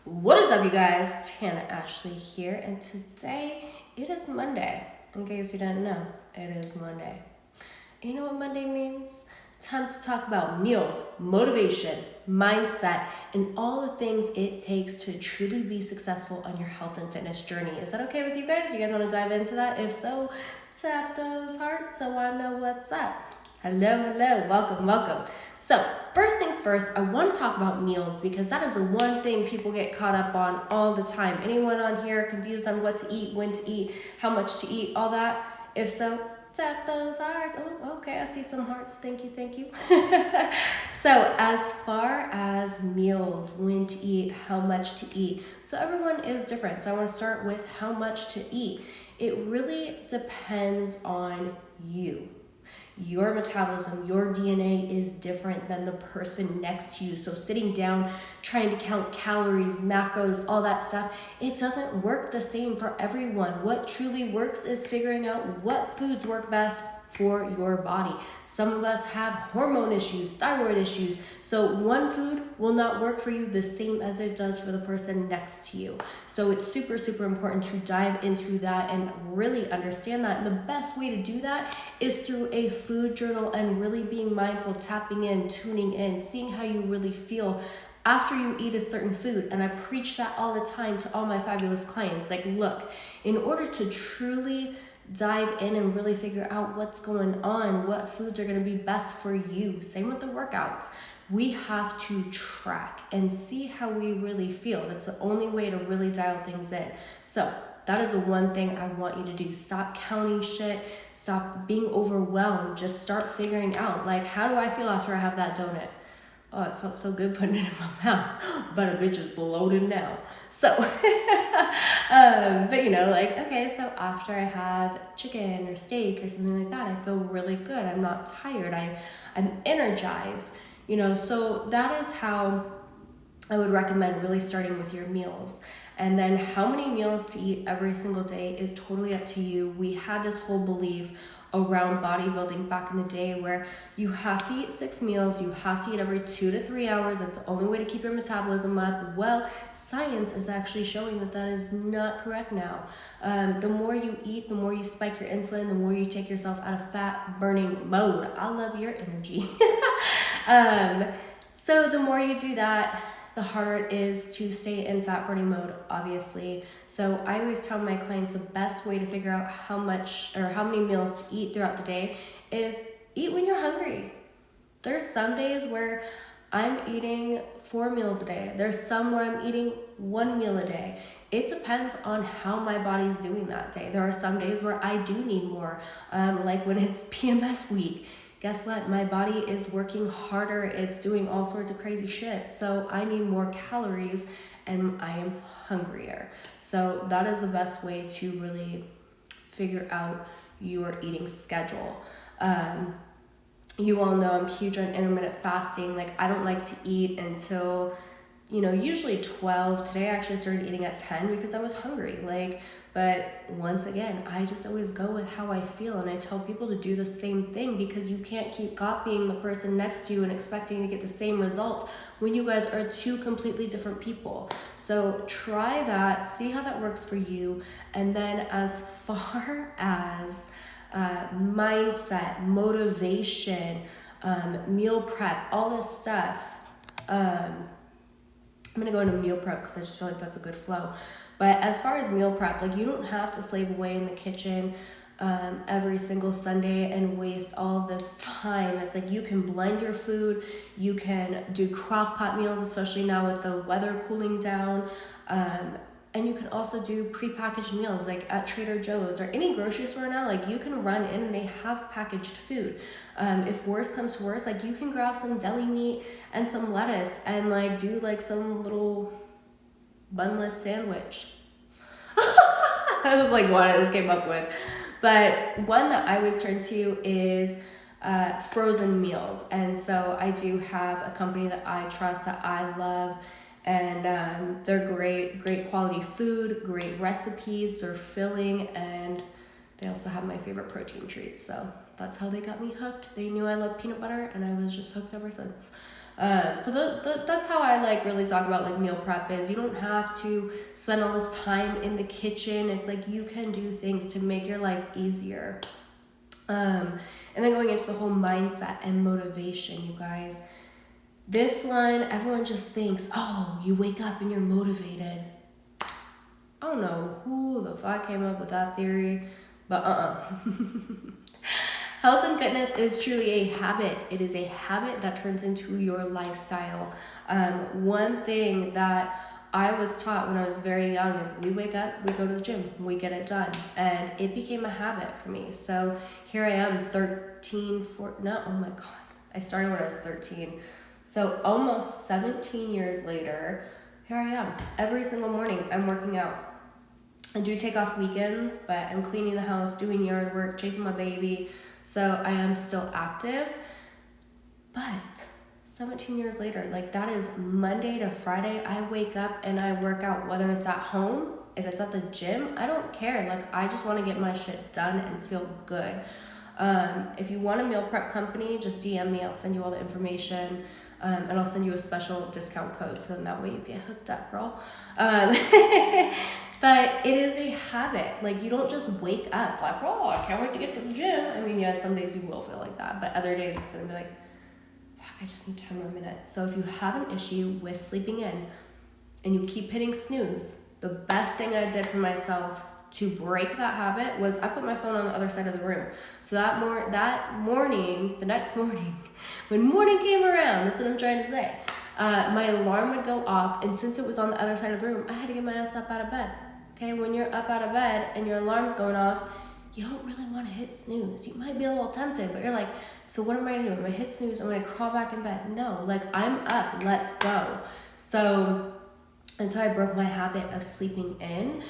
What is up, you guys? Tana Ashley here, and today it is Monday. In case you didn't know, it is Monday. And you know what Monday means? Time to talk about meals, motivation, mindset, and all the things it takes to truly be successful on your health and fitness journey. Is that okay with you guys? You guys want to dive into that? If so, tap those hearts so I know what's up. Hello, welcome. So, first things first, I want to talk about meals because that is the one thing people get caught up on all the time. Anyone on here confused on what to eat, when to eat, how much to eat, all that? If so, tap those hearts. Oh, okay, I see some hearts. Thank you. So, as far as meals, when to eat, how much to eat, so everyone is different. So, I want to start with how much to eat. It really depends on you. Your metabolism, your DNA is different than the person next to you. So sitting down, trying to count calories, macros, all that stuff, it doesn't work the same for everyone. What truly works is figuring out what foods work best for your body. Some of us have hormone issues, thyroid issues, so one food will not work for you the same as it does for the person next to you. So it's super important to dive into that and really understand that. And the best way to do that is through a food journal and really being mindful, tapping in, tuning in, seeing how you really feel after you eat a certain food. And I preach that all the time to all my fabulous clients. Like, look, in order to truly dive in and really figure out what's going on, what foods are going to be best for you. Same with the workouts. We have to track and see how we really feel. That's the only way to really dial things in. So that is the one thing I want you to do. Stop counting shit. Stop being overwhelmed. Just start figuring out, like, how do I feel after I have that donut? Oh, it felt so good putting it in my mouth, but a bitch is bloated now. So, but okay, so after I have chicken or steak or something like that, I feel really good. I'm not tired. I'm energized, so that is how I would recommend really starting with your meals. And then how many meals to eat every single day is totally up to you. We had this whole belief around bodybuilding back in the day where you have to eat 6 meals, you have to eat every 2 to 3 hours. That's the only way to keep your metabolism up. Well, science is actually showing that that is not correct now. The more you eat, the more you spike your insulin, the more you take yourself out of fat burning mode. I love your energy. So the more you do that, the harder it is to stay in fat burning mode, obviously. So I always tell my clients the best way to figure out how much or how many meals to eat throughout the day is eat when you're hungry. There's some days where I'm eating 4 meals a day. There's some where I'm eating 1 meal a day. It depends on how my body's doing that day. There are some days where I do need more, like when it's PMS week. Guess what? My body is working harder. It's doing all sorts of crazy shit. So I need more calories and I am hungrier. So that is the best way to really figure out your eating schedule. You all know I'm huge on intermittent fasting. Like, I don't like to eat until, usually 12. Today I actually started eating at 10 because I was hungry. But once again, I just always go with how I feel, and I tell people to do the same thing because you can't keep copying the person next to you and expecting to get the same results when you guys are two completely different people. So try that, see how that works for you. And then as far as mindset, motivation, meal prep, all this stuff, I'm gonna go into meal prep because I just feel like that's a good flow. But as far as meal prep, you don't have to slave away in the kitchen every single Sunday and waste all this time. It's like you can blend your food, you can do crock pot meals, especially now with the weather cooling down. And you can also do prepackaged meals like at Trader Joe's or any grocery store now. You can run in and they have packaged food. If worse comes to worse, you can grab some deli meat and some lettuce and do some little bunless sandwich. That was what I just came up with. But one that I always turn to is frozen meals. And so I do have a company that I trust, that I love, and they're great quality food, great recipes, they're filling, and they also have my favorite protein treats. So that's how they got me hooked. They knew I love peanut butter, and I was just hooked ever since. So that's how I like really talk about like meal prep is you don't have to spend all this time in the kitchen. It's like you can do things to make your life easier. And then going into the whole mindset and motivation, you guys. This one, everyone just thinks, oh, you wake up and you're motivated. I don't know who the fuck came up with that theory, but Health and fitness is truly a habit. It is a habit that turns into your lifestyle. One thing that I was taught when I was very young is we wake up, we go to the gym, we get it done. And it became a habit for me. So here I am, 13, oh my God. I started when I was 13. So almost 17 years later, here I am. Every single morning, I'm working out. I do take off weekends, but I'm cleaning the house, doing yard work, chasing my baby. So I am still active. But 17 years later, like that is Monday to Friday. I wake up and I work out, whether it's at home, if it's at the gym, I don't care. Like I just want to get my shit done and feel good. If you want a meal prep company, just DM me. I'll send you all the information. And I'll send you a special discount code so then that way you get hooked up, girl. But it is a habit. Like you don't just wake up like, oh, I can't wait to get to the gym. I mean, yeah, some days you will feel like that, but other days it's gonna be like, fuck, I just need 10 more minutes. So if you have an issue with sleeping in and you keep hitting snooze, the best thing I did for myself to break that habit was I put my phone on the other side of the room. So the next morning, when morning came around, that's what I'm trying to say, my alarm would go off, and since it was on the other side of the room, I had to get my ass up out of bed. Okay, when you're up out of bed and your alarm's going off, you don't really want to hit snooze. You might be a little tempted, but you're like, so what am I gonna do? I'm gonna hit snooze, I'm gonna crawl back in bed. No, like I'm up, let's go. So until I broke my habit of sleeping in,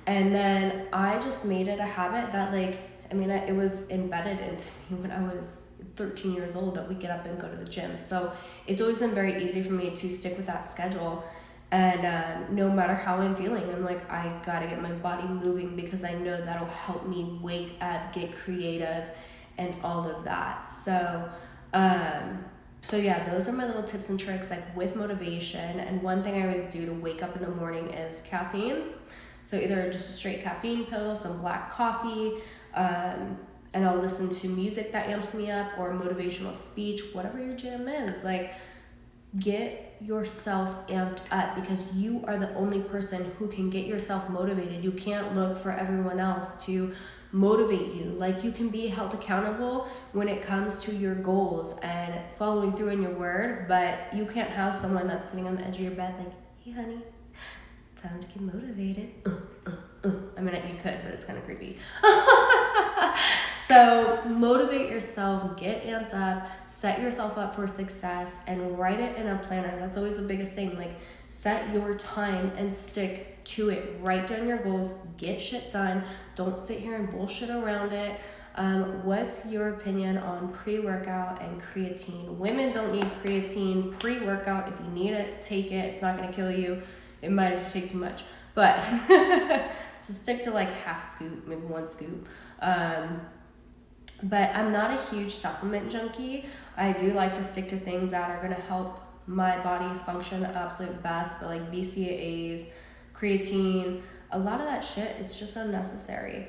and then I just made it a habit that it was embedded into me when I was 13 years old that we get up and go to the gym. So it's always been very easy for me to stick with that schedule. And no matter how I'm feeling, I'm like, I gotta get my body moving because I know that'll help me wake up, get creative, and all of that. So yeah, those are my little tips and tricks like with motivation. And one thing I always do to wake up in the morning is caffeine. So either just a straight caffeine pill, some black coffee, and I'll listen to music that amps me up or motivational speech, whatever your jam is. Like, get yourself amped up because you are the only person who can get yourself motivated. You can't look for everyone else to motivate you. Like, you can be held accountable when it comes to your goals and following through in your word, but you can't have someone that's sitting on the edge of your bed like, hey honey, time to get motivated. I mean, you could, but it's kind of creepy. So motivate yourself, get amped up, set yourself up for success, and write it in a planner. That's always the biggest thing. Like, set your time and stick to it. Write down your goals, get shit done. Don't sit here and bullshit around it. What's your opinion on pre-workout and creatine? Women don't need creatine pre-workout. If you need it, take it. It's not going to kill you. It might if you take too much, but so stick to like half scoop, maybe 1 scoop. But I'm not a huge supplement junkie. I do like to stick to things that are gonna help my body function the absolute best, but like BCAAs, creatine, a lot of that shit, it's just unnecessary.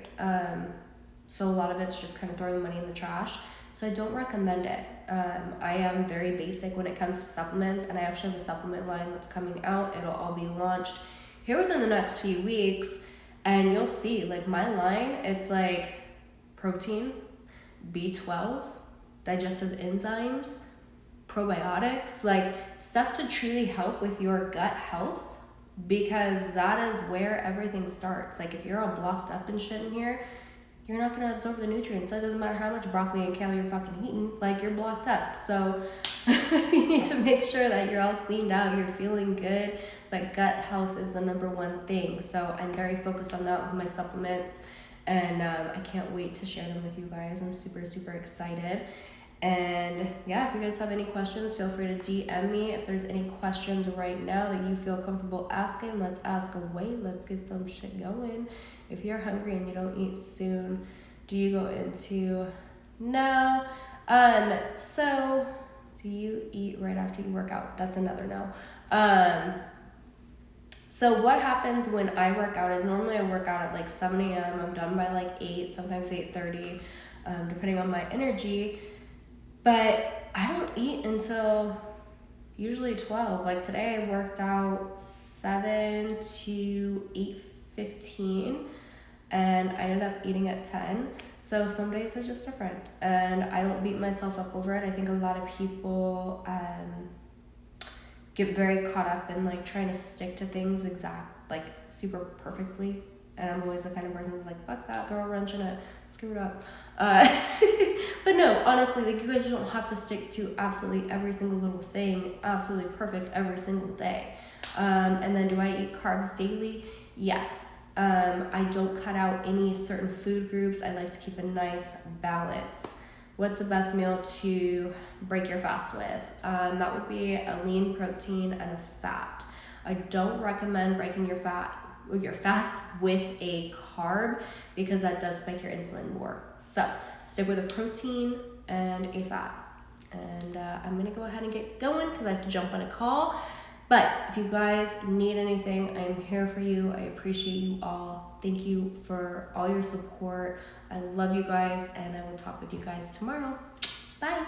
So a lot of it's just kind of throwing money in the trash. So I don't recommend it. I am very basic when it comes to supplements, and I actually have a supplement line that's coming out. It'll all be launched here within the next few weeks, and you'll see, like, my line, it's like protein, B12, digestive enzymes, probiotics, like stuff to truly help with your gut health, because that is where everything starts. Like, if you're all blocked up and shit in here, you're not going to absorb the nutrients. So it doesn't matter how much broccoli and kale you're fucking eating, like, you're blocked up. So you need to make sure that you're all cleaned out, you're feeling good, but gut health is the number one thing. So I'm very focused on that with my supplements, and I can't wait to share them with you guys. I'm super, super excited. And yeah, if you guys have any questions, feel free to DM me. If there's any questions right now that you feel comfortable asking, let's ask away. Let's get some shit going. If you're hungry and you don't eat soon, do you go into no? So Do you eat right after you work out? That's another no. So what happens when I work out is normally I work out at like 7 a.m. I'm done by like 8, sometimes 8:30, depending on my energy. But I don't eat until usually 12. Like today I worked out 7 to 8:15 and I ended up eating at 10. So some days are just different and I don't beat myself up over it. I think a lot of people get very caught up in like trying to stick to things like super perfectly, and I'm always the kind of person who's like, fuck that, throw a wrench in it, screw it up. But no, honestly, like, you guys don't have to stick to absolutely every single little thing absolutely perfect every single day. And then do I eat carbs daily? Yes. I don't cut out any certain food groups. I like to keep a nice balance. What's the best meal to break your fast with? That would be a lean protein and a fat. I don't recommend breaking your fast with a carb because that does spike your insulin more. So stick with a protein and a fat. And I'm gonna go ahead and get going because I have to jump on a call. But if you guys need anything, I'm here for you. I appreciate you all. Thank you for all your support. I love you guys, and I will talk with you guys tomorrow. Bye.